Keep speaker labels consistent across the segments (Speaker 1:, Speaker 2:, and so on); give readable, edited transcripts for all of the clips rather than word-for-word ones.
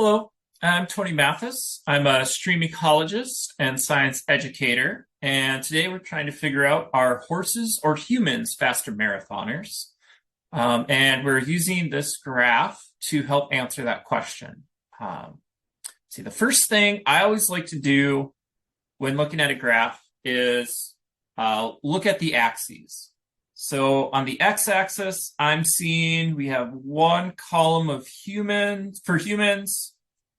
Speaker 1: Hello, I'm Tony Mathis. I'm a stream ecologist and science educator, and today we're trying to figure out are horses or humans faster marathoners? And we're using this graph to help answer that question. See, the first thing I always like to do when looking at a graph is look at the axes. So on the x-axis, I'm seeing we have one column of humans,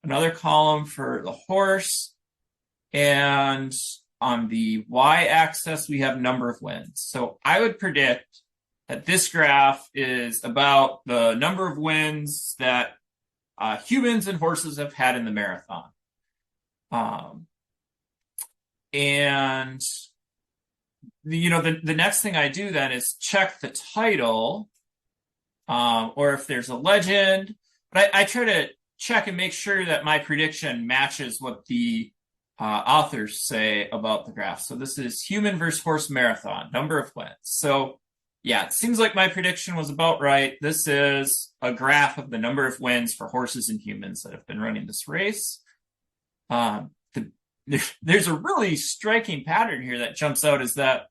Speaker 1: another column for the horse, and on the y-axis, we have number of wins. So I would predict that this graph is about the number of wins that humans and horses have had in the marathon. And the next thing I do then is check the title, or if there's a legend. But I try to check and make sure that my prediction matches what the authors say about the graph. So this is human versus horse marathon, number of wins. So yeah, it seems like my prediction was about right. This is a graph of the number of wins for horses and humans that have been running this race. There's a really striking pattern here that jumps out is that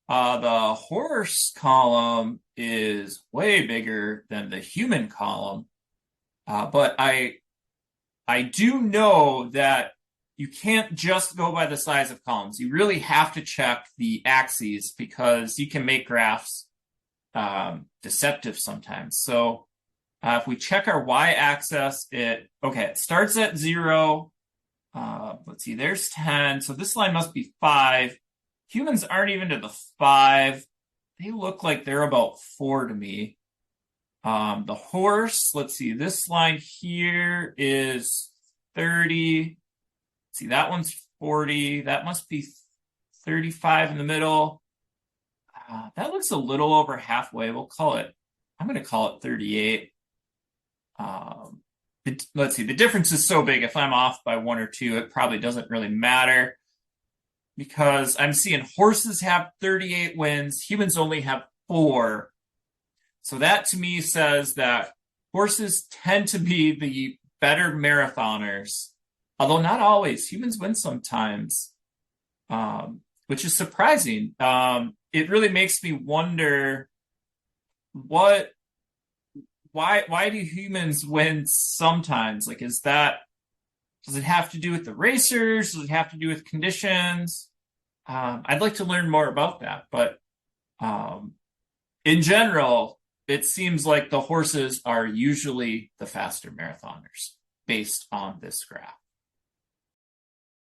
Speaker 1: the horse column is way bigger than the human column. But I do know that you can't just go by the size of columns. You really have to check the axes because you can make graphs deceptive sometimes. So if we check our y-axis, it starts at 0. Let's see, there's 10. So this line must be 5. Humans aren't even to the 5. They look like they're about 4 to me. The horse, let's see, this line here is 30. See, that one's 40. That must be 35 in the middle. That looks a little over halfway. I'm going to call it 38. Let's see, the difference is so big. If I'm off by 1 or 2, it probably doesn't really matter because I'm seeing horses have 38 wins. Humans only have 4. So that to me says that horses tend to be the better marathoners, although not always. Humans win sometimes, which is surprising. It really makes me wonder why do humans win sometimes? Like, does it have to do with the racers? Does it have to do with conditions? I'd like to learn more about that, but in general, it seems like the horses are usually the faster marathoners based on this graph.